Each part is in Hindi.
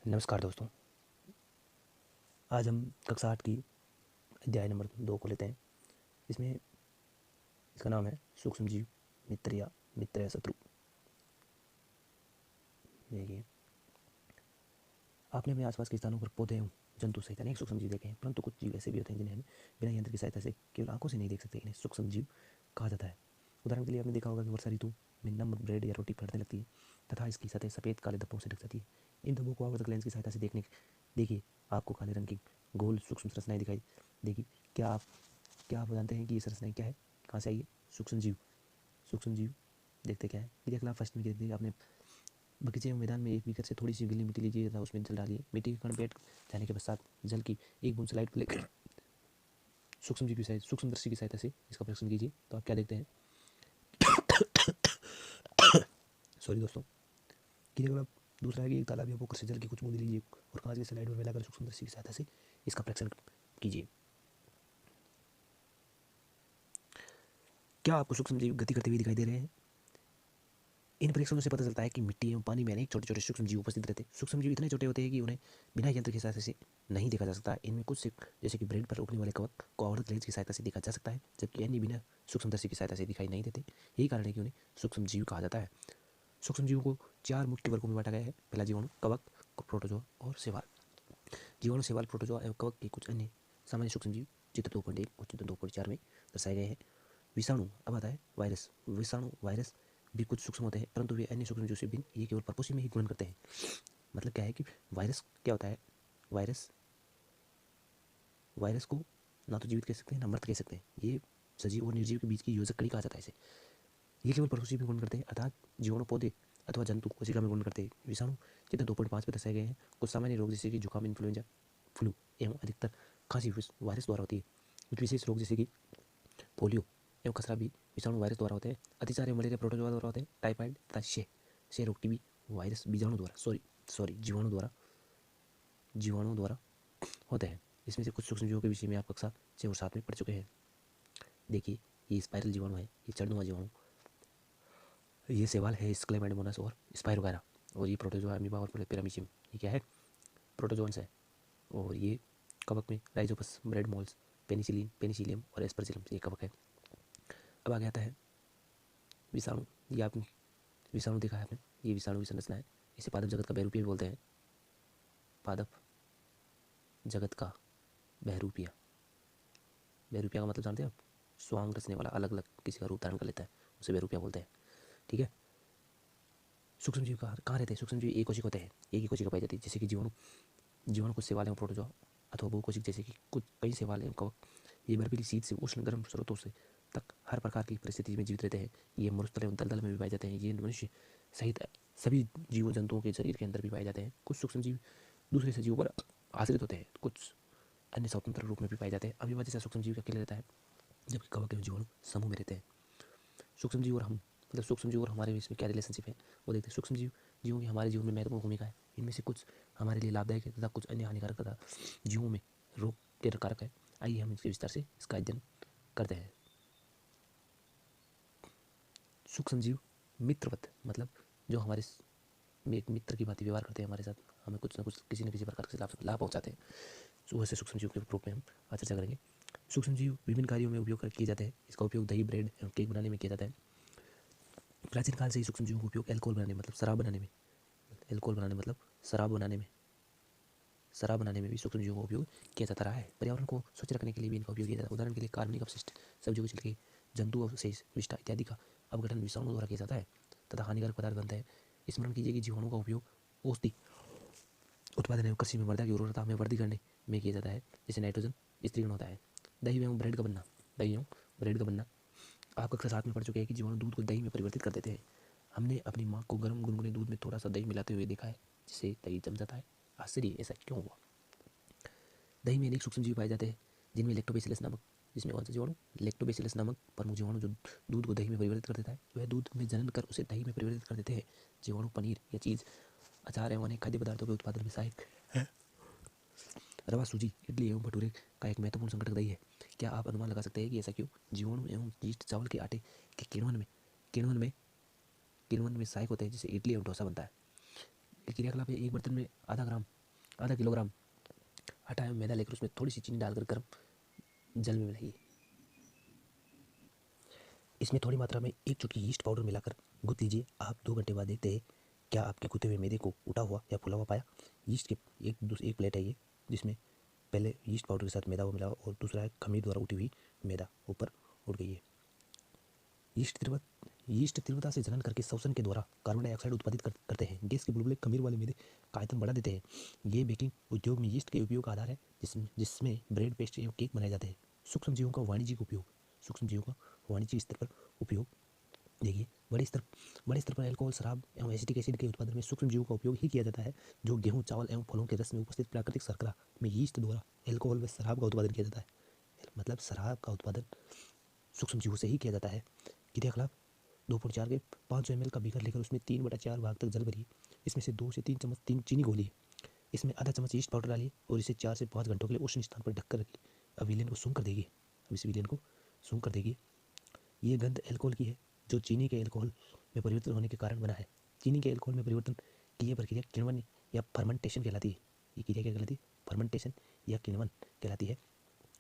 नमस्कार दोस्तों। आज हम कक्षा 8 की अध्याय नंबर 2 को लेते हैं। इसमें इसका नाम है सूक्ष्मजीव, मित्र या शत्रु। देखिए, आपने अपने आसपास के स्थानों पर पौधे एवं जंतु सहित अनेक सूक्ष्मजीव देखे हैं, परंतु कुछ जीव ऐसे भी होते हैं जिन्हें हम बिना यंत्र की सहायता से केवल आंखों से नहीं देख सकते। इन्हें सूक्ष्मजीव कहा जाता है। उदाहरण के लिए आपने देखा होगा कि वर्षा ऋतु में नम ब्रेड या रोटी फटने लगती है तथा इसकी सतह सफ़ेद काले धब्बों से ढक जाती है। इन धब्बों को आवर्धक लेंस की सहायता से देखिए आपको काले रंग की गोल सूक्ष्म संरचनाएं दिखाई देगी। क्या आप जानते हैं कि ये संरचनाएं क्या है, कहाँ से आई है? सूक्ष्मजीव देखते क्या है। यदि अगला फर्स्ट में देखिए, आपने बगीचे में मैदान में एक बीकर से थोड़ी सी गीली मिट्टी लीजिए तथा उसमें जल डालिए। मिट्टी के कण बैठ जाने के पश्चात जल की एक बूंद स्लाइड लेकर सूक्ष्मदर्शी की सहायता से इसका परीक्षण कीजिए तो आप क्या देखते हैं? सॉरी दोस्तों। क्रियाकलाप दूसरा है कि एक तालाब या पोखर से जल की कुछ बूंद लीजिए और कांच के स्लाइड में फैलाकर सूक्ष्मदर्शी की सहायता से इसका परीक्षण कीजिए। क्या आपको सूक्ष्मजीव गति करते हुए दिखाई दे रहे हैं? इन परीक्षणों से पता चलता है कि मिट्टी एवं पानी में अनेक छोटे छोटे सूक्ष्मजीव उपस्थित रहते हैं। सूक्ष्मजीव इतने छोटे होते हैं कि उन्हें बिना यंत्र की सहायता से नहीं देखा जा सकता। इनमें कुछ जैसे कि ब्रेड पर उगने वाले कवक को आवर्धक लेंस की सहायता से देखा जा सकता है, जबकि अन्य बिना सूक्ष्मदर्शी की सहायता से दिखाई नहीं देते। यही कारण है कि उन्हें सूक्ष्मजीव कहा जाता है। सूक्ष्मजीवों को 4 मुख्य वर्गों में बांटा गया है। पहला जीवाणु, कवक, प्रोटोजोआ और शैवाल। जीवाणु, शैवाल, प्रोटोजोआ एवं कवक के कुछ अन्य सामान्य सूक्ष्मजीव चित्र 2.1 और चित्र 2.4 में दर्शाए गए हैं। विषाणु, अब आता है वायरस। विषाणु वायरस भी कुछ सूक्ष्म होते हैं, परंतु वे अन्य सूक्ष्मजीव से भिन्न ये केवल परपोषी में ही गुणन करते हैं। मतलब क्या है कि वायरस क्या होता है? वायरस वायरस को ना तो जीवित कह सकते हैं ना मृत कह सकते हैं। ये सजीव और निर्जीव के बीच की योजक कड़ी कहा जाता है इसे। ये केवल परपोषी में गुणन करते हैं, अर्थात जीवाणु पौधे अथवा जंतु कोशिका में गुणन करते हैं। विषाणु चित्र 2.5 में दर्शाए गए हैं। कुछ सामान्य रोग जैसे कि जुकाम, इन्फ्लुएंजा, फ्लू एवं अधिकतर खांसी वायरस द्वारा होती है। कुछ विशेष रोग जैसे कि पोलियो एवं खसरा भी विषाणु वायरस द्वारा होते हैं। अतिसार एवं मलेरिया प्रोटोजोआ द्वारा होते हैं। टाइफाइड तथा क्षय रोग टीबी वायरस बीजाणु द्वारा सॉरी जीवाणु द्वारा होते हैं। इसमें से कुछ सूक्ष्मजीवों के विषय में आप कक्षा 6 और 7 में पढ़ चुके हैं। देखिए, ये स्पाइरल जीवाणु है, ये चढ़नुमा जीवाणु, ये शैवाल है, स्क्लेमाइडोमोनास और स्पाइरोगायरा, और ये प्रोटोजोआ, अमीबा और पैरामीशियम, ये क्या है? प्रोटोजोन्स है। और ये कवक में राइजोपस, ब्रेड मोल्स, पेनिसिलियम और एस्परजिलम, ये कवक है। अब आगे आता है विषाणु। ये आपने विषाणु देखा है आपने, ये विषाणु की संरचना है। इसे पादप जगत का बहरूपिया भी बोलते हैं। पादप जगत का बहरूपिया। बहरूपिया का मतलब जानते हैं आप? स्वांग रचने वाला, अलग अलग किसी का रूप धारण कर लेता है, उसे बहरूपिया बोलते हैं। ठीक है। सूक्ष्मजीव कहाँ रहते हैं? सूक्ष्मजीव एक कोशिक होते हैं, एक ही कोशिका पाई जाती है। जैसे कि जीवाणु कुछ शैवाल एवं प्रोटोजोआ अथवा बहुकोशिक जैसे कि कुछ कई शैवाल एवं कवक। ये बर्फीली शीत से उष्ण गर्म स्रोतों से तक हर प्रकार की परिस्थिति में जीवित रहते हैं। ये मरुस्थल एवं दलदल में भी पाए जाते हैं। ये मनुष्य सहित सभी जीव जंतुओं के शरीर के अंदर भी पाए जाते हैं। कुछ सूक्ष्मजीव दूसरे सजीवों पर आश्रित होते हैं, कुछ अन्य स्वतंत्र रूप में भी पाए जाते हैं। अमीबा जैसा सूक्ष्मजीव अकेले रहता है, जबकि कवक एवं जीवाणु समूह में रहते हैं। सूक्ष्मजीव और हम, मतलब सूक्ष्मजीव और हमारे बीच में क्या रिलेशनशिप है वो देखते हैं। जीवों की हमारे जीवन में महत्वपूर्ण भूमिका है। इनमें से कुछ हमारे लिए लाभदायक है तथा कुछ अन्य हानिकारक तथा जीवों में रोग के कारक है। आइए हम इसके विस्तार से इसका अध्ययन करते हैं। सूक्ष्मजीव मित्रवत, मतलब जो हमारे एक मित्र की भांति व्यवहार करते हैं हमारे साथ, हमें कुछ न कुछ किसी न किसी प्रकार से लाभ पहुँचाते हैं। वैसे सूक्ष्मजीव के रूप में हम आज चर्चा करेंगे। सूक्ष्मजीव विभिन्न कार्यों में उपयोग किए जाते हैं। इसका उपयोग दही, ब्रेड एवं केक बनाने में किया जाता है। प्राचीन काल से ही सूक्ष्मजीवों का उपयोग अल्कोहल बनाने मतलब शराब बनाने में शराब बनाने में भी सूक्ष्मजीवों का उपयोग किया जाता रहा है। पर्यावरण को स्वच्छ रखने के लिए भी इनका उपयोग किया जाता है। उदाहरण के लिए कार्बनिक अपशिष्ट, सब्जियों के छिलके, जंतु अवशेष, विष्ठा इत्यादि का अपघटन विषाणु द्वारा किया जाता है तथा हानिकारक पदार्थ बनता है। स्मरण कीजिए कि जीवाणु का उपयोग औषधि उत्पादन एवं कृषि में मृदा की उर्वरता में वृद्धि करने में किया जाता है, जिससे नाइट्रोजन स्त्रीकरण होता है। दही एवं ब्रेड का बनना आप कक्षा 7 में पढ़ चुके हैं कि जीवाणु दूध को दही में परिवर्तित कर देते हैं। हमने अपनी माँ को गर्म गुनगुने दूध में थोड़ा सा दही मिलाते हुए देखा है, जिससे दही जम जाता है। आश्चर्य, ऐसा क्यों हुआ? दही में अनेक सूक्ष्मजीव पाए जाते हैं, जिनमें लैक्टोबैसिलस नामक प्रमुख जीवाणु जो दूध को दही में परिवर्तित कर देता है, वह दूध में जनन कर उसे दही में परिवर्तित कर देते हैं। जीवाणु पनीर या चीज़, अचार एवं अनेक खाद्य पदार्थों के उत्पादन में सहायक है। रवा, सूजी, इडली एवं भटूरे का एक महत्वपूर्ण संगठक दही है। क्या आप अनुमान लगा सकते हैं कि ऐसा क्यों? जीवाणु एवं यीस्ट चावल के आटे के किण्वन में सहायक होते हैं, जिससे इडली एवं डोसा बनता है। एक क्रियाकलाप है, एक बर्तन में आधा किलोग्राम आटा एवं मैदा लेकर उसमें थोड़ी सी चीनी डालकर गर्म जल में मिलाइए। इसमें थोड़ी मात्रा में एक चुटकी यीस्ट पाउडर मिलाकर गूंथ लीजिए। आप 2 घंटे बाद देखते हैं क्या आपके गूथे हुए मैदे को उठा हुआ या फुला हुआ पाया। यीस्ट के एक प्लेट है ये, जिसमें पहले यीस्ट पाउडर के साथ मैदा वो मिला और दूसरा है खमीर द्वारा उठी हुई मैदा ऊपर उठ गई है। यीस्ट तीव्रता से जनन करके श्वसन के द्वारा कार्बन डाइऑक्साइड उत्पादित करते हैं। गैस के बुलबुले खमीर वाले मैदे का आयतन बढ़ा देते हैं। ये बेकिंग उद्योग में यीस्ट के उपयोग का आधार है, जिसमें ब्रेड, पेस्ट्री एवं केक बनाए जाते हैं। सूक्ष्म जीवों का वाणिज्यिक स्तर पर उपयोग देखिए। बड़े स्तर पर अल्कोहल, शराब एवं एसिटिक एसिड के उत्पादन में सूक्ष्म जीवों का उपयोग ही किया जाता है। जो गेहूं, चावल एवं फलों के रस में उपस्थित प्राकृतिक शर्करा में यीस्ट द्वारा अल्कोहल व शराब का उत्पादन किया जाता है। मतलब शराब का उत्पादन सूक्ष्म जीवों से ही किया जाता है। क्रियाकलाप 2.4 के 500 ml का बीकर लेकर उसमें 3/4 भाग तक जल भरिए। इसमें से 2 से 3 चम्मच चीनी घोलिए। इसमें आधा चम्मच यीस्ट पाउडर डालिए और इसे 4 से 5 घंटों के लिए उष्ण स्थान पर ढककर रखिए। अब विलेन को सूंघ कर देखिए। ये गंध अल्कोहल की है, जो चीनी के अल्कोहल में परिवर्तन होने के कारण बना है। चीनी के अल्कोहल में परिवर्तन की यह प्रक्रिया किण्वन या फर्मेंटेशन कहलाती है। ये क्रिया क्या कहलाती है? फर्मेंटेशन या किण्वन कहलाती है।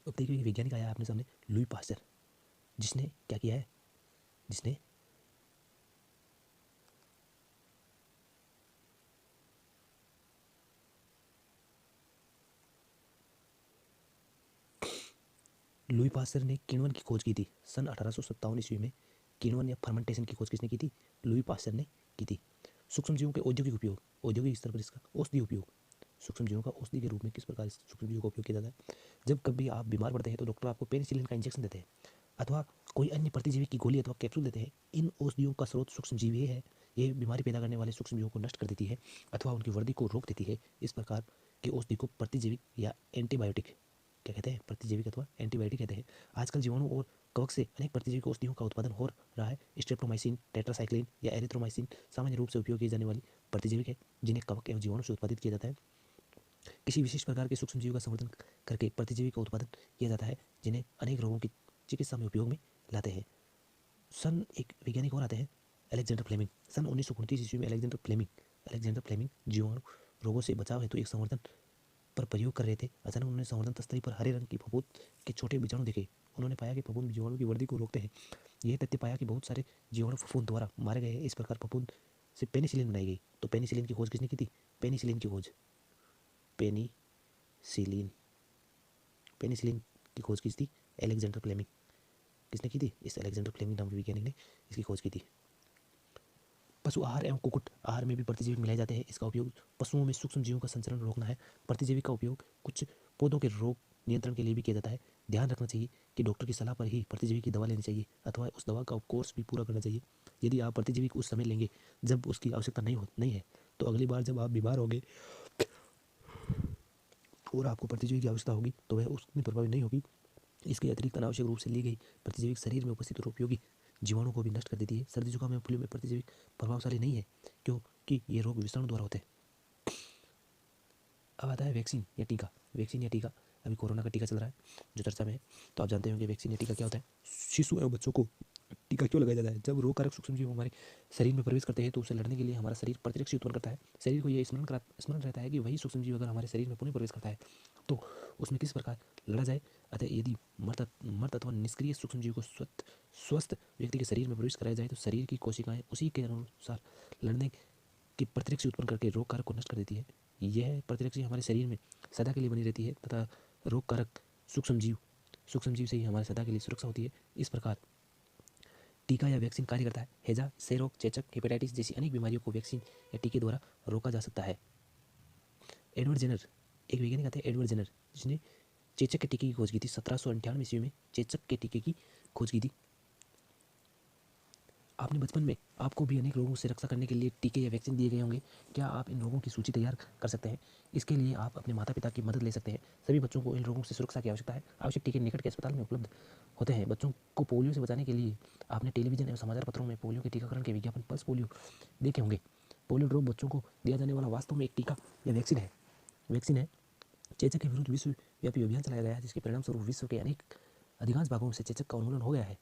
अब देखिए, वैज्ञानिक आया अपने सामने, लुई पास्चर, जिसने क्या किया है? जिसने लुई पास्चर ने किण्वन की खोज की थी सन 1857 ईस्वी में। किण्वन या फर्मेंटेशन की खोज किसने की थी? लुई पास्चर ने की थी। सूक्ष्म जीवों के औद्योगिक स्तर पर इसका औषधि उपयोग। सूक्ष्म जीवों का औषधि के रूप में किस प्रकार सूक्ष्म जीवों का उपयोग किया जाता है? जब कभी आप बीमार पड़ते हैं तो डॉक्टर आपको पेनिसिलिन का इंजेक्शन देते हैं अथवा कोई अन्य प्रतिजीवी की गोली अथवा कैप्सूल देते हैं। इन औषधियों का स्रोत सूक्ष्म जीव ही है। ये बीमारी पैदा करने वाले सूक्ष्म जीवों को नष्ट कर देती है अथवा उनकी वृद्धि को रोक देती है। इस प्रकार की औषधि को प्रतिजैविक या एंटीबायोटिक क्या कहते हैं? प्रतिजैविक अथवा एंटीबायोटिक कहते हैं। आजकल जीवाणु और कवक से अनेक प्रतिजैविक औषधियों का उत्पादन हो रहा है। स्ट्रेप्टोमाइसिन, टेट्रासाइक्लिन या एरिथ्रोमाइसिन सामान्य रूप से उपयोग की जाने वाली प्रतिजैविक है, जिन्हें कवक एवं जीवाणु से उत्पादित किया जाता है। किसी विशेष प्रकार के सूक्ष्म जीव का संवर्धन करके प्रतिजीवी का उत्पादन किया जाता है, जिन्हें अनेक रोगों की चिकित्सा में उपयोग में लाते हैं। एक वैज्ञानिक और आते हैं, अलेक्जेंडर फ्लेमिंग। सन 1929 ईस्वी में अलेक्जेंडर फ्लेमिंग जीवाणु रोगों से बचाव हेतु एक संवर्धन पर प्रयोग कर रहे थे। अचानक उन्होंने संवर्धन तस्तरी पर हरे रंग की फफूंद के छोटे बीजाणु देखे। उन्होंने पाया कि फफूंद जीवाणु की वृद्धि को रोकते हैं। यह तथ्य पाया कि बहुत सारे जीवाणु फफूंद द्वारा मारे गए हैं। इस प्रकार फफूंद से पेनिसिलिन बनाई गई। तो पेनिसिलिन की खोज किसने की थी? पेनिसिलिन की खोज किस थी? Alexander Fleming. किसने की थी? इस अलेक्जेंडर फ्लेमिंग नाम के वैज्ञानिक ने इसकी खोज की थी। पशु आहार एवं कुक्कुट आहार में भी प्रतिजैविक मिलाए जाते हैं। इसका उपयोग पशुओं में सूक्ष्म जीवों का संचरण रोकना है। प्रतिजैविक का उपयोग कुछ पौधों के रोग नियंत्रण के लिए भी किया जाता है। ध्यान रखना चाहिए कि डॉक्टर की सलाह पर ही प्रतिजैविक की दवा लेनी चाहिए अथवा उस दवा का कोर्स भी पूरा करना चाहिए। यदि आप प्रतिजैविक उस समय लेंगे जब उसकी आवश्यकता नहीं है, तो अगली बार जब आप बीमार होंगे और आपको प्रतिजैविक की आवश्यकता होगी तो वह उतनी प्रभावी नहीं होगी। इसके अतिरिक्त अनावश्यक रूप से ली गई प्रतिजैविक शरीर में उपस्थित और उपयोगी जीवाणु को भी नष्ट कर देती है। सर्दी जुकाम एवं फ्लू में प्रतिजैविक प्रभावशाली नहीं है, क्योंकि ये रोग विषाणु द्वारा होते हैं। अब आता है वैक्सीन या टीका। अभी कोरोना का टीका चल रहा है जो चर्चा में है, तो आप जानते होंगे वैक्सीन या टीका क्या होता है। शिशु एवं बच्चों को टीका क्यों लगाया जाता है? जब रोगकारक सूक्ष्म जीव हमारे शरीर में प्रवेश करते हैं तो उसे लड़ने के लिए हमारा शरीर प्रतिरक्षा उत्पन्न करता है। शरीर को यह स्मरण रहता है कि वही सूक्ष्म जीव अगर हमारे शरीर में पुनः प्रवेश करता है तो उसमें किस प्रकार लड़ा जाए। अतः यदि मृत अथवा निष्क्रिय सूक्ष्म जीव को स्वस्थ व्यक्ति के शरीर में प्रवेश कराया जाए तो शरीर की कोशिकाएं उसी के अनुसार लड़ने की प्रतिरक्षा उत्पन्न करके रोग कारक को नष्ट कर देती है। यह प्रतिरक्षा हमारे शरीर में सदा के लिए बनी रहती है तथा रोग कारक सूक्ष्म जीव से ही हमारे सदा के लिए सुरक्षा होती है। इस प्रकार टीका या वैक्सीन कार्य करता है। हैजा, क्षय रोग, चेचक, हेपेटाइटिस जैसी अनेक बीमारियों को वैक्सीन या टीके द्वारा रोका जा सकता है। एडवर्ड जेनर, एक वैज्ञानिक आते हैं एडवर्ड जेनर, जिसने चेचक के टीके की खोज की थी। 1798 ईस्वी में चेचक के टीके की खोज की थी। आपने बचपन में आपको भी अनेक रोगों से रक्षा करने के लिए टीके या वैक्सीन दिए गए होंगे। क्या आप इन रोगों की सूची तैयार कर सकते हैं? इसके लिए आप अपने माता पिता की मदद ले सकते हैं। सभी बच्चों को इन रोगों से सुरक्षा की आवश्यकता है। आवश्यक टीके निकट के अस्पताल में उपलब्ध होते हैं। बच्चों को पोलियो से बचाने के लिए आपने टेलीविजन एवं समाचार पत्रों में पोलियो के टीकाकरण के विज्ञापन पल्स पोलियो देखे होंगे। पोलियो ड्रॉप बच्चों को दिया जाने वाला वास्तव में एक टीका या वैक्सीन है। चेचक के विरुद्ध विश्वव्यापी अभियान चलाया गया है, जिसके परिणाम स्वरूप विश्व के अधिकांश भागों से चेचक का उन्मूलन हो गया है।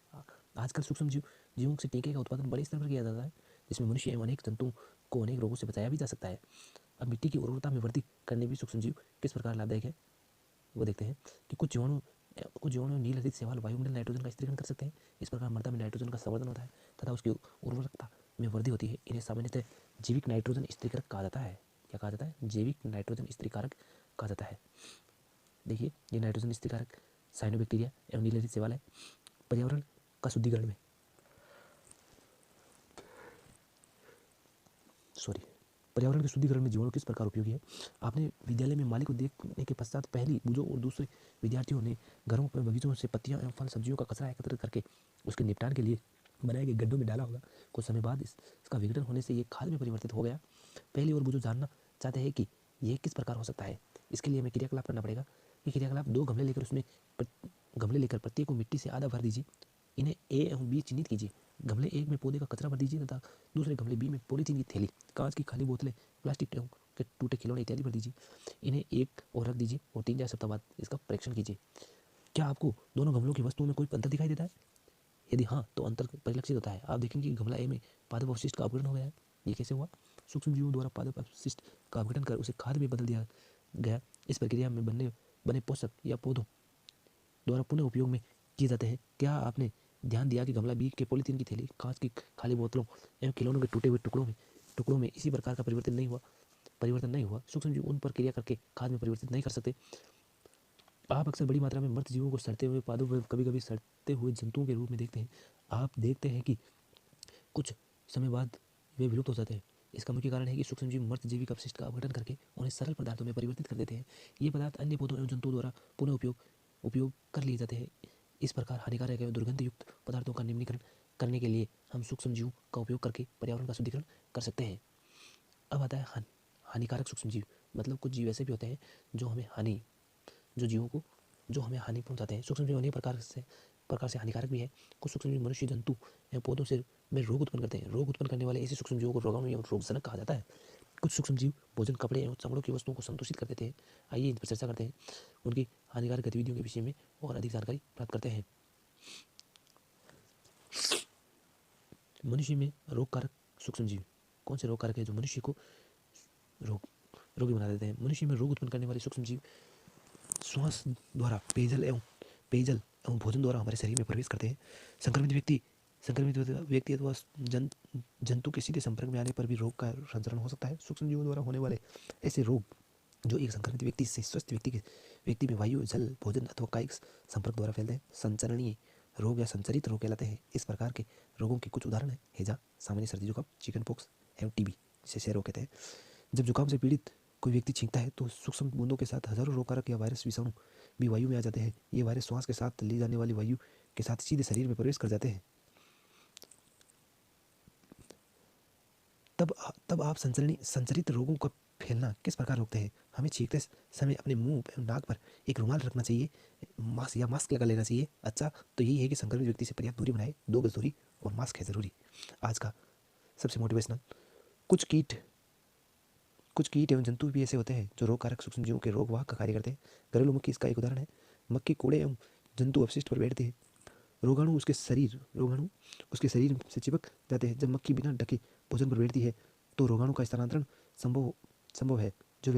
आजकल सूक्ष्म जीवों से टीके का उत्पादन बड़े स्तर पर किया जाता है, जिसमें मनुष्य एवं अनेक जंतुओं को अनेक रोगों से बचाया भी जा सकता है। अब मिट्टी की उर्वरता में वृद्धि करने भी सूक्ष्मजीव किस प्रकार लाभदायक है वो देखते हैं कि कुछ जीवाणु नील हरित शैवाल वायुमंडल नाइट्रोजन का स्थिरीकरण कर सकते हैं। इस प्रकार मृदा में नाइट्रोजन का संवर्धन होता है तथा उसकी उर्वरकता में वृद्धि होती है। इन्हें सामान्यतः जैविक नाइट्रोजन स्थिरीकारक कहा जाता है। क्या कहा जाता है? जैविक नाइट्रोजन स्थिरीकारक कहा जाता है। देखिए, ये नाइट्रोजन स्थिरीकारक साइनोबैक्टीरिया एवं नील हरित शैवाल है। पर्यावरण का शुद्धिकरण में पर्यावरण के शुद्धिकरण में जीवाणु किस प्रकार उपयोगी है? आपने विद्यालय में माली को देखने के पश्चात पहली बुझो और दूसरे विद्यार्थियों ने घरों पर बगीचों से पत्तियां एवं फल सब्जियों का कचरा एकत्रित करके उसके निपटान के लिए बनाए गए गड्ढों में डाला होगा। कुछ समय बाद इसका विघटन होने से ये खाद में परिवर्तित हो गया। पहली ओर बुझो जानना चाहते हैं कि यह किस प्रकार हो सकता है। इसके लिए हमें क्रियाकलाप करना पड़ेगा। ये क्रियाकलाप 2 गमले लेकर उसमें गमले लेकर प्रत्येक को मिट्टी से आधा भर दीजिए। इन्हें ए एवं बी चिन्हित कीजिए। गमले 1 में पौधे का कचरा भर दीजिए तथा दूसरे गमले बी में पॉलीथीन की थैली, कांच की खाली बोतलें, प्लास्टिक के टूटे खिलौने इत्यादि भर दीजिए। इन्हें एक और रख दीजिए और 3-4 सप्ताह बाद इसका परीक्षण कीजिए। क्या आपको दोनों गमलों की वस्तुओं में कोई अंतर दिखाई देता है? यदि हाँ, तो अंतर परिलक्षित होता है। आप देखेंगे कि गमला ए में पादप अवशिष्ट का अपघटन हो गया है। ये कैसे हुआ? सूक्ष्म जीवों द्वारा पादप अवशिष्ट का अपघटन कर उसे खाद में बदल दिया गया। इस प्रक्रिया में बने पोषक या पौधों द्वारा पुनः उपयोग में किए जाते हैं। क्या आपने ध्यान दिया कि गमला बी के पॉलीथीन की थैली, कांच की खाली बोतलों एवं खिलौनों के टूटे हुए टुकड़ों में इसी प्रकार का परिवर्तन नहीं हुआ। सूक्ष्म जीव उन पर क्रिया करके खाद में परिवर्तित नहीं कर सकते। आप अक्सर बड़ी मात्रा में मृत जीवों को सड़ते हुए पादों पर, कभी कभी सड़ते हुए जंतुओं के रूप में देखते हैं। आप देखते हैं कि कुछ समय बाद वे विलुप्त हो जाते हैं। इसका मुख्य कारण है कि सूक्ष्मजीव मृत जैविक अपशिष्ट का अपघटन करके उन्हें सरल पदार्थों में परिवर्तित कर देते हैं। ये पदार्थ अन्य पौधों एवं जंतुओं द्वारा पुनः उपयोग कर लिए जाते हैं। इस प्रकार हानिकारक एवं दुर्गंध युक्त पदार्थों का निम्नीकरण करने के लिए हम सूक्ष्मजीवों का उपयोग करके पर्यावरण का शुद्धिकरण कर सकते हैं। अब आता है हानिकारक सूक्ष्मजीव। मतलब कुछ जीव ऐसे भी होते हैं जो हमें हानि पहुंचाते हैं। सूक्ष्मजीव अनेक प्रकार से हानिकारक भी है। कुछ सूक्ष्मजीव मनुष्य, जंतु एवं पौधों से में रोग उत्पन्न करते हैं। रोग उत्पन्न करने वाले ऐसे सूक्ष्मजीवों को रोगाणु एवं रोगजनक कहा जाता है। कुछ सूक्ष्मजीव भोजन, कपड़े एवं चमड़ों की वस्तुओं को संदूषित कर देते हैं। आइए इन पर चर्चा करते हैं, उनकी हानिकारक गतिविधियों के विषय में और अधिक जानकारी प्राप्त करते हैं। मनुष्य में रोगकारक सूक्ष्मजीव कौन से रोगकारक है जो मनुष्य को रोगी बना देते हैं? मनुष्य में रोग उत्पन्न करने वाले सूक्ष्मजीव श्वास द्वारा, पेयजल एवं भोजन द्वारा हमारे शरीर में प्रवेश करते हैं। संक्रमित व्यक्ति अथवा जंतु के सीधे संपर्क में आने पर भी रोग का संचरण हो सकता है। सूक्ष्मजीवों द्वारा होने वाले ऐसे रोग जो एक संक्रमित व्यक्ति से स्वस्थ व्यक्ति में वायु, जल, भोजन अथवा कायिक संपर्क द्वारा फैलते हैं, संचरणीय रोग या संचरित रोग कहलाते हैं। इस प्रकार के रोगों के कुछ उदाहरण हैं हैजा, सामान्य सर्दी जुकाम, चिकन पॉक्स एवं टीबी, जिसे क्षय रोग कहते हैं। जब जुकाम से पीड़ित कोई व्यक्ति छींकता है तो सूक्ष्म बूंदों के साथ हजारों रोगकारक या वायरस, विषाणु भी वायु में आ जाते हैं। ये वायरस श्वास के साथ ले जाने वाली वायु के साथ सीधे शरीर में प्रवेश कर जाते हैं। तब आप संचरित रोगों का फैलना किस प्रकार रोकते हैं? हमें छींकते समय अपने मुंह एवं नाक पर एक रुमाल रखना चाहिए, मास्क लगा लेना चाहिए। अच्छा, तो यही है कि संक्रमित व्यक्ति से पर्याप्त दूरी बनाए, 2 गज दूरी और मास्क है जरूरी। आज का सबसे मोटिवेशनल, कुछ कीट एवं जंतु भी ऐसे होते हैं जो रोगकारक सूक्ष्मजीवों के रोगवाहक का कार्य करते हैं। घरेलू मक्खी इसका एक उदाहरण है। मक्खी कूड़े एवं जंतु अपशिष्ट पर बैठती है। रोगाणु उसके शरीर से चिपक जाते हैं। जब मक्खी बिना ढके भोजन पर बैठती है तो रोगाणु का स्थानांतरण संभव है। जो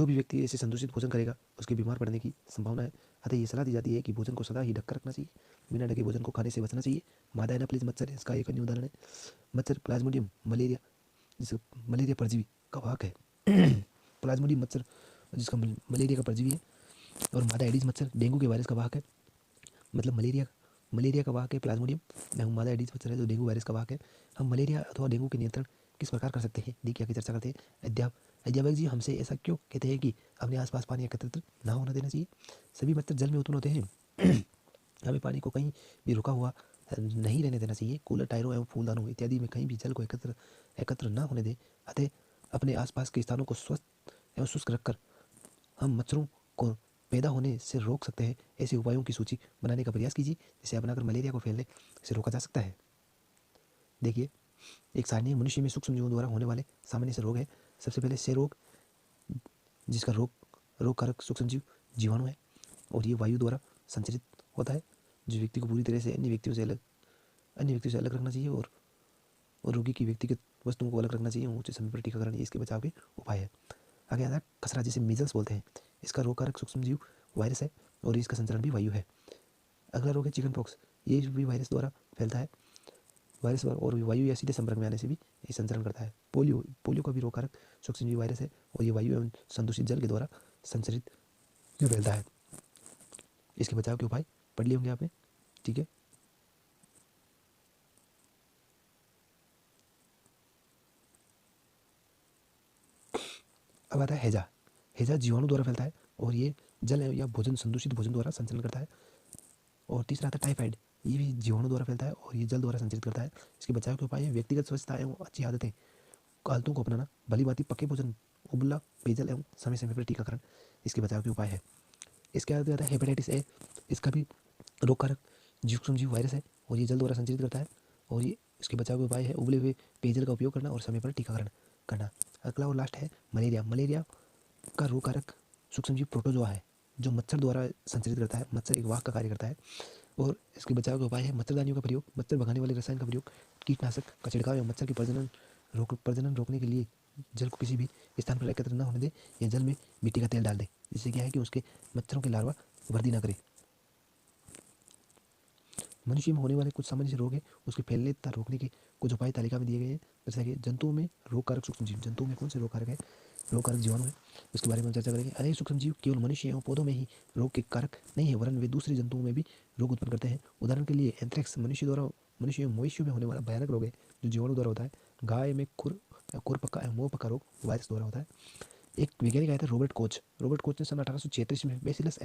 भी व्यक्ति ऐसे संदूषित भोजन करेगा उसके बीमार पड़ने की संभावना है। अतः ये सलाह दी जाती है कि भोजन को सदा ही ढककर रखना चाहिए, बिना ढके भोजन को खाने से बचना चाहिए। मादा एनाप्लिस मच्छर इसका एक अन्य उदाहरण है। मच्छर प्लाज्मोडियम मलेरिया परजीवी का वाहक है। प्लाज्मोडियम मच्छर जिसका मलेरिया का परजीवी है, और मादा एडिस मच्छर डेंगू के वायरस का वाहक है। मतलब मलेरिया का वाहक है प्लाज्मोडियम, एवं मादा एडिस मच्छर है जो डेंगू वायरस का वाहक है। हम मलेरिया अथवा डेंगू के नियंत्रण किस प्रकार कर सकते हैं, देखिए आगे चर्चा करते हैं। अध्यापक जी हमसे ऐसा क्यों कहते हैं कि अपने आसपास पानी एकत्रित ना होने देना चाहिए? सभी मच्छर जल में उत्पन्न होते हैं। हमें पानी को कहीं भी रुका हुआ नहीं रहने देना चाहिए। कूलर, टायरों एवं फूलदानों इत्यादि में कहीं भी जल को एकत्र न होने दें। अतः अपने आसपास के स्थानों को स्वस्थ एवं शुष्क रखकर हम मच्छरों को पैदा होने से रोक सकते हैं। ऐसे उपायों की सूची बनाने का प्रयास कीजिए जिसे अपनाकर मलेरिया को फैलने से रोका जा सकता है। देखिए, एक सारणी मनुष्य में सूक्ष्मजीवों द्वारा होने वाले सामान्य से रोग है। सबसे पहले क्षय रोग, जिसका रोगकारक सूक्ष्मजीव जीवाणु है और ये वायु द्वारा संचरित होता है, जो व्यक्ति को पूरी तरह से अन्य व्यक्तियों से अलग रखना चाहिए और और रोगी की व्यक्तिगत वस्तुओं को अलग रखना चाहिए। उचित समय पर टीकाकरण ये इसके बचाव के उपाय है। आगे आता है खसरा, जिसे मीजल्स बोलते हैं। इसका रोगकारक सूक्ष्मजीव वायरस है और इसका संचरण भी वायु है। अगला रोग है चिकन पॉक्स, ये भी वायरस द्वारा फैलता है। वायरस और वायु या सीधे संपर्क में आने से भी ये संचरण करता है। पोलियो का भी रोगकारक सूक्ष्मजीवी वायरस है और ये वायु एवं संदूषित जल के द्वारा संचरित फैलता है। इसके बचाव के उपाय पढ़ लिए होंगे आपने, ठीक है। अब आता है हैजा। हैजा जीवाणु द्वारा फैलता है और ये जल या भोजन, संदूषित भोजन द्वारा संचलन करता है। और तीसरा आता है टाइफाइड, ये भी जीवाणु द्वारा फैलता है और ये जल द्वारा संचरित करता है। इसके बचाव के उपाय है व्यक्तिगत स्वच्छता एवं अच्छी आदतें, आदतों को अपनाना, भली भांति पके भोजन, उबला पेयजल एवं समय समय पर टीकाकरण इसके बचाव के उपाय है। इसके आगे आता है हेपेटाइटिस ए। इसका भी रोगकारक सूक्ष्मजीव वायरस है और ये जल द्वारा संचरित करता है। और ये इसके बचाव के उपाय है उबले हुए पेयजल का उपयोग करना और समय पर टीकाकरण करना। अगला और लास्ट है मलेरिया। मलेरिया का रोगकारक सूक्ष्मजीव प्रोटोजोआ है जो मच्छर द्वारा संचरित करता है। मच्छर एक वाहक का कार्य करता है। और इसके बचाव के उपाय है मच्छरदानियों का प्रयोग, मच्छर भगाने वाले रसायन का प्रयोग, कीटनाशक का छिड़काव एवं मच्छर की प्रजनन रोकने के लिए जल को किसी भी स्थान पर एकत्र न होने दे या जल में मिट्टी का तेल डाल दे, जिससे क्या है कि उसके मच्छरों के लार्वा वृद्धि न करे। मनुष्य में होने वाले कुछ सामान्य रोग है, उसके फैलने तथा रोकने के कुछ उपाय तालिका में दिए गए हैं। जैसे कि जंतुओं में रोगकारक सूक्ष्मजीव, जंतुओं में कौन से रोगकारक है, रोगकारक जीवाणु है, उसके बारे में चर्चा करेंगे। अनेक सूक्ष्मजीव केवल मनुष्य एवं पौधों में ही रोग के कारक नहीं है, वरन वे दूसरे जंतुओं में भी रोग उत्पन्न करते हैं। उदाहरण के लिए एंथ्रेक्स मनुष्य एवं मवेशियों में होने वाला भयानक रोग है जो जीवाणु द्वारा होता है। गाय में खुरपका एवं मुंहपका रोग वायरस द्वारा होता है। एक वैज्ञानिक आया था रॉबर्ट कोच ने सन 1836 में बेसिलस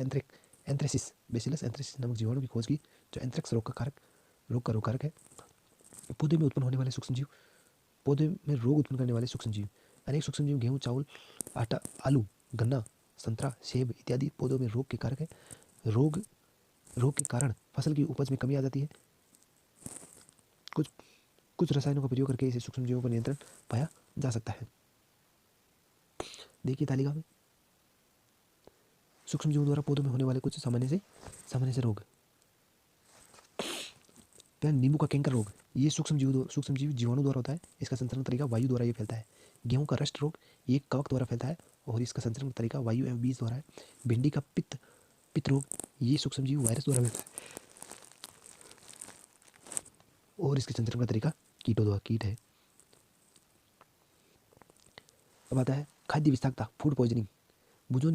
एंथ्रेसिस नामक जीवाणु की खोज की, जो एंथ्रेक्स रोग का रोगकारक है। पौधे में उत्पन्न होने वाले सूक्ष्मजीव, पौधे में रोग उत्पन्न करने वाले सूक्ष्मजीव। अनेक सूक्ष्मजीव गेहूं, चावल, आटा, आलू, गन्ना, संतरा, सेब इत्यादि पौधों में रोग के कारक है। रोग के कारण फसल की उपज में कमी आ जाती है। कुछ रसायनों का प्रयोग करके इसे सूक्ष्मजीवों पर नियंत्रण पाया जा सकता है। देखिए तालिका में सूक्ष्मजीवों द्वारा पौधों में होने वाले कुछ सामान्य से रोग। नींबू का कैंकर रोग, ये सूक्ष्मजीव जीवाणु द्वारा होता है। इसका संचरण तरीका वायु द्वारा ये फैलता है। गेहूं का रस्ट रोग, ये कवक द्वारा फैलता है और इसका संचरण तरीका वायु एवं बीज द्वारा है। भिंडी का पित्त रोग, ये सूक्ष्मजीव वायरस द्वारा फैलता है और इसके संचरण का तरीका कीट है। अब आता है खाद्य विषाक्तता, फूड पॉइजनिंग। बुजो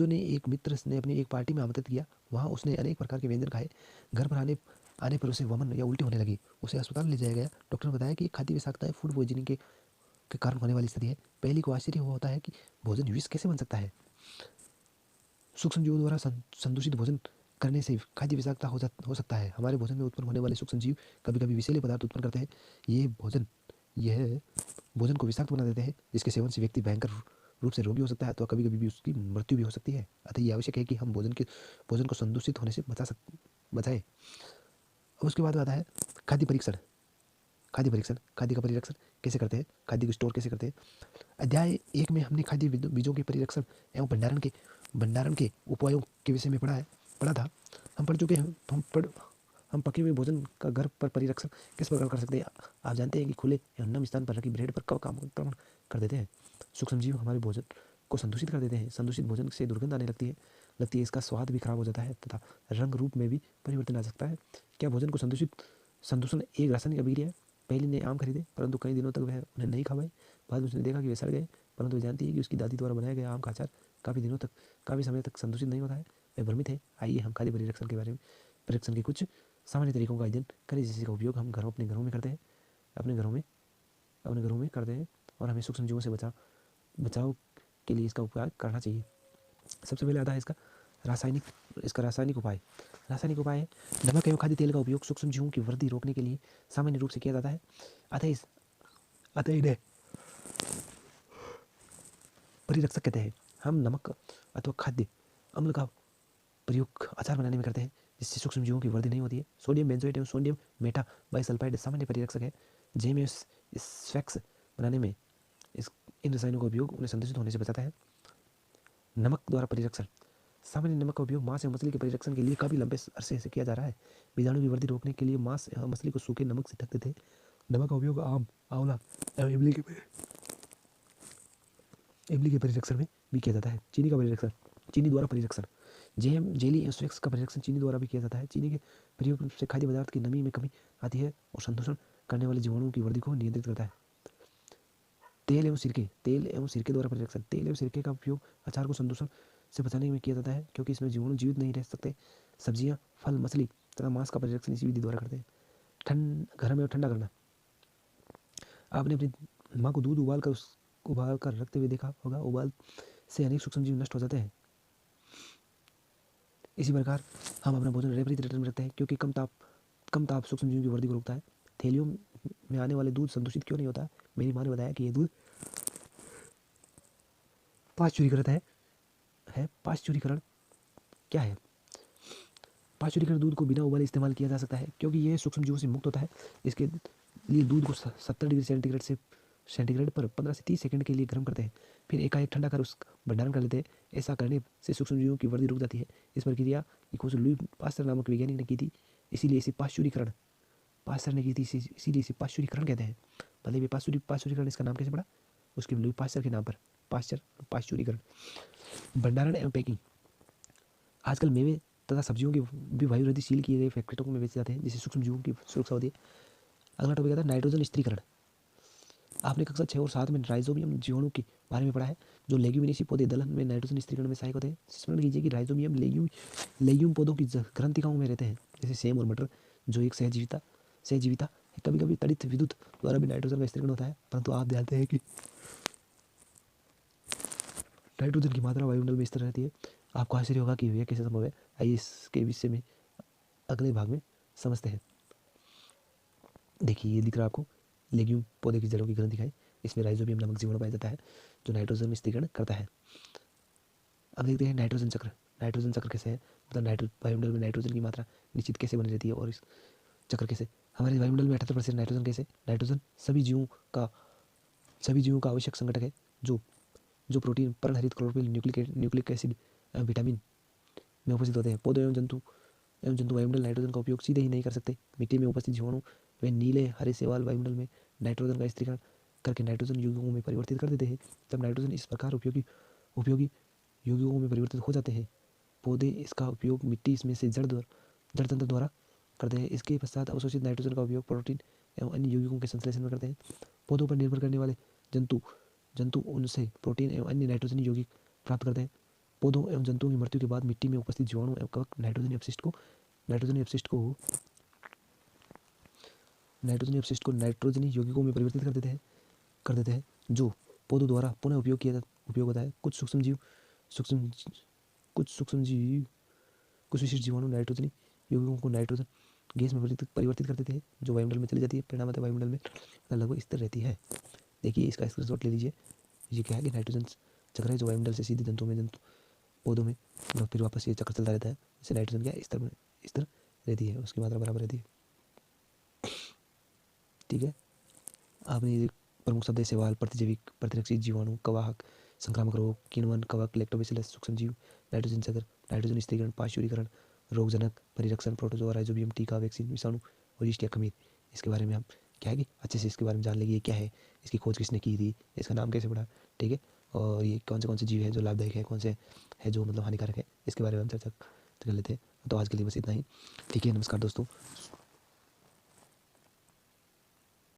ने एक मित्र ने अपनी एक पार्टी में आमंत्रित किया। वहाँ उसने अनेक प्रकार के व्यंजन खाए। घर पर आने पर उसे वमन या उल्टी होने लगी। उसे अस्पताल ले जाया गया। डॉक्टर ने बताया कि खाद्य विषाक्तता फूड पॉइजनिंग के कारण होने वाली स्थिति है। पहले को आश्चर्य हुआ होता है कि भोजन विष कैसे बन सकता है। सूक्ष्मजीवों द्वारा संदूषित भोजन करने से खाद्य विषाक्तता हो सकता है। हमारे भोजन में उत्पन्न होने वाले सूक्ष्मजीव कभी कभी विषैले पदार्थ उत्पन्न करते हैं। यह भोजन को विषाक्त बना देते हैं, जिसके सेवन से व्यक्ति भयंकर रूप से रोगी हो सकता है, तो कभी कभी भी उसकी मृत्यु भी हो सकती है। अतः ये आवश्यक है कि हम भोजन को संदूषित होने से बचाएं। उसके बाद आता है खाद्य परीक्षण। खाद्य का परीक्षण कैसे करते हैं, खाद्य को स्टोर कैसे करते हैं। अध्याय 1 में हमने खाद्य बीजों के परीक्षण एवं भंडारण के उपायों के विषय में पढ़ा था। हम पढ़ चुके हैं। हम पके हुए भोजन का घर पर परीक्षण किस प्रकार कर सकते हैं। आप जानते हैं कि खुले या नम स्थान पर रखी ब्रेड पर कब आक्रमण कर देते हैं। सूक्ष्मजीव हमारे भोजन को संदूषित कर देते हैं। संदूषित भोजन से दुर्गंध आने लगती है। इसका स्वाद भी खराब हो जाता है तथा रंग रूप में भी परिवर्तन आ सकता है। क्या भोजन को संदूषण एक रासायनिक अभिक्रिया है। पहले ने आम खरीदे, परंतु कई दिनों तक वह उन्हें नहीं खा पाई। बाद में उसने देखा कि वे सड़ गए, परंतु वह जानती है कि उसकी दादी द्वारा बनाया गया आम का अचार काफ़ी समय तक संदूषित नहीं होता है। वह भ्रमित है। आइए हम खाद्य परीक्षण के कुछ सामान्य तरीकों का अध्ययन करें, जिसका उपयोग हम अपने घरों में करते हैं और हमें सूक्ष्मजीवों से बचाव के लिए इसका उपयोग करना चाहिए। सबसे पहले आता है इसका रासायनिक उपाय। रासायनिक उपाय है नमक एवं खाद्य तेल का उपयोग सूक्ष्मजीवों की वृद्धि रोकने के लिए सामान्य रूप से किया जाता है। अतः इन्हें परिरक्षक कहते हैं। हम नमक अथवा खाद्य अम्ल का प्रयोग अचार बनाने में करते हैं, जिससे सूक्ष्मजीवों की वृद्धि नहीं होती है। सोडियम बेंजोएट एवं सोडियम मेटा बाइसल्फाइड सामान्य परिरक्षक है। जेमेस्फेक्स बनाने में इन रसायनों का उपयोग उन्हें संदूषित होने से बचाता है। नमक द्वारा परिरक्षण, सामान्य नमक का उपयोग मांस एवं मछली के परिरक्षण के लिए काफ़ी लंबे अरसे से किया जा रहा है। बीजाणु की वृद्धि रोकने के लिए मांस एवं मछली को सूखे नमक से ढक देते हैं नमक का उपयोग आम, आंवला एवं इमली के परिरक्षण में भी किया जाता है। चीनी का परिरक्षण, चीनी द्वारा परिरक्षण, जैम, जेली एवं स्वेक्स का परिरक्षण चीनी द्वारा भी किया जाता है। चीनी के प्रयोग से खाद्य पदार्थ की नमी में कमी आती है और संदूषण करने वाले जीवाणुओं की वृद्धि को नियंत्रित करता है। तेल एवं सिरके, तेल एवं सिरके द्वारा परिरक्षण, तेल एवं सिरके का उपयोग अचार को संदूषण से बचाने में किया जाता है क्योंकि इसमें जीवाणु जीवित नहीं रह सकते। सब्जियां, फल, मछली तथा मांस का परिरक्षण इसी विधि द्वारा करते हैं। गर्म एवं ठंडा करना, आपने अपनी माँ को दूध उबाल कर रखते हुए देखा होगा। उबाल से अनेक सूक्ष्म जीव नष्ट हो जाते हैं। इसी प्रकार हम अपना भोजन रेफ्रिजरेटर में रखते हैं क्योंकि कम ताप सूक्ष्म जीव की वृद्धि को रोकता है। थैलियों में आने वाले दूध संदूषित क्यों नहीं होता? मेरी माँ ने बताया कि ये दूध पाश्चुरीकृत है। पाश्चुरीकरण क्या है? पाश्चुरीकृत दूध को बिना उबाले इस्तेमाल किया जा सकता है क्योंकि यह सूक्ष्म जीवों से मुक्त होता है। इसके लिए दूध को 70 डिग्री सेंटीग्रेड पर 15 से 30 सेकंड के लिए गर्म करते हैं, फिर एकाएक ठंडा कर उसका भंडारण कर लेते हैं। ऐसा करने से सूक्ष्म जीवों की वृद्धि रुक जाती है। इस प्रक्रिया को लुई पास्चर नामक वैज्ञानिक ने की थी, इसीलिए इसे पास्चर ने की थी, इसीलिए इसे पाश्चुरीकरण कहते हैं। भले भी पाश्चुरीकरण इसका नाम कैसे पड़ा? उसके लुई पास्चर के नाम पर, पाश्चुरीकरण। भंडारण एवं पैकिंग, आजकल मेवे तथा सब्जियों के भी वायुरोधी सील किए गए पैकेटों में बेचे जाते हैं जिससे सूक्ष्म जीवों की सुरक्षा होती है। अगला टॉपिक आता है नाइट्रोजन स्थिरीकरण। आपने कक्षा 6 और 7 में राइजोबियम जीवाणु के बारे में पढ़ा है जो लेग्यूमिनेसी पौधे दलहन में नाइट्रोजन स्थिरीकरण में सहायक होते हैं। स्मरण कीजिए कि राइजोबियम लेग्यूम पौधों की ग्रंथिकाओं में रहते हैं जैसे सेम और मटर, जो एक सहजीविता है। कभी कभी तड़ित विद्युत द्वारा भी नाइट्रोजन का स्थिरीकरण होता है, परंतु आप जानते हैं कि नाइट्रोजन की मात्रा वायुमंडल में स्थिर रहती है। आपको आश्चर्य होगा कि यह कैसे संभव है। आइए इसके विषय में अगले भाग में समझते हैं। देखिए ये दिख रहा है आपको, लेग्यूम पौधे की जड़ों की ग्रंथिकाएं, इसमें राइजोबियम नामक जीवाणु पाया जाता है जो नाइट्रोजन में स्थिरीकरण करता है। अब देखते हैं नाइट्रोजन चक्र। नाइट्रोजन चक्र कैसे है, मतलब वायुमंडल में नाइट्रोजन की मात्रा निश्चित कैसे बनी रहती है और इस चक्र कैसे। हमारे वायुमंडल में 78% नाइट्रोजन कैसे? नाइट्रोजन सभी जीवों का आवश्यक संघटक है जो प्रोटीन, पर्णहरित, क्लोरोफिल, न्यूक्लिक एसिड, विटामिन में उपस्थित होते हैं। पौधे एवं जंतु वायुमंडल नाइट्रोजन का उपयोग सीधे ही नहीं कर सकते। मिट्टी में उपस्थित जीवाणु वे नीले हरे शैवाल वायुमंडल में नाइट्रोजन का स्थिरीकरण करके नाइट्रोजन यौगिकों में परिवर्तित कर देते हैं। जब नाइट्रोजन इस प्रकार उपयोगी यौगिकों में परिवर्तित हो जाते हैं, पौधे इसका उपयोग मिट्टी में से जड़ तंत्र द्वारा करते हैं। इसके पश्चात अवशोषित नाइट्रोजन का उपयोग प्रोटीन एवं अन्य यौगिकों के संश्लेषण में करते हैं। पौधों पर निर्भर करने वाले जंतु उनसे प्रोटीन एवं अन्य नाइट्रोजन यौगिक प्राप्त करते हैं। पौधों एवं जंतुओं की मृत्यु के बाद मिट्टी में उपस्थित जीवाणु एवं कवक नाइट्रोजन अपशिष्ट को यौगिकों में परिवर्तित कर देते हैं जो पौधों द्वारा पुनः उपयोग होता है। कुछ विशिष्ट जीवाणु नाइट्रोजन यौगिकों को नाइट्रोजन गैस में परिवर्तित कर देते हैं जो वायुमंडल में चली जाती है। परिणामतः वायुमंडल में लगभग स्थिर रहती है। देखिए इसका स्क्रीनशॉट ले लीजिए। ये क्या है कि नाइट्रोजन चक्र है जो वायुमंडल से सीधे पौधों में फिर वापस ये चक्र चलता रहता है। इससे नाइट्रोजन क्या स्थिर रहती है, उसकी मात्रा बराबर रहती है। ठीक है, आपने ये प्रमुख शब्द है सवाल, प्रतिजैविक, प्रतिरक्षी जीवाणु, कवाहक, संक्रामक रोग, किण्वन, कवक, लैक्टोबैसिलस, सूक्ष्म जीव, नाइट्रोजन चक्र, नाइट्रोजन स्थिरीकरण, पाश्चुरीकरण, रोगजनक, परिरक्षण, प्रोटोजोआ, राइजोबियम, टीका, वैक्सीन, विषाणु और यीस्ट या खमीर। इसके बारे में हम क्या है कि अच्छे से इसके बारे में जान लेंगे। ये क्या है, इसकी खोज किसने की थी, इसका नाम कैसे पड़ा, ठीक है, और ये कौन से जीव है जो लाभदायक है, कौन से है जो मतलब हानिकारक है, इसके बारे में हम चर्चा कर लेते हैं। तो आज के लिए बस इतना ही। ठीक है, नमस्कार दोस्तों।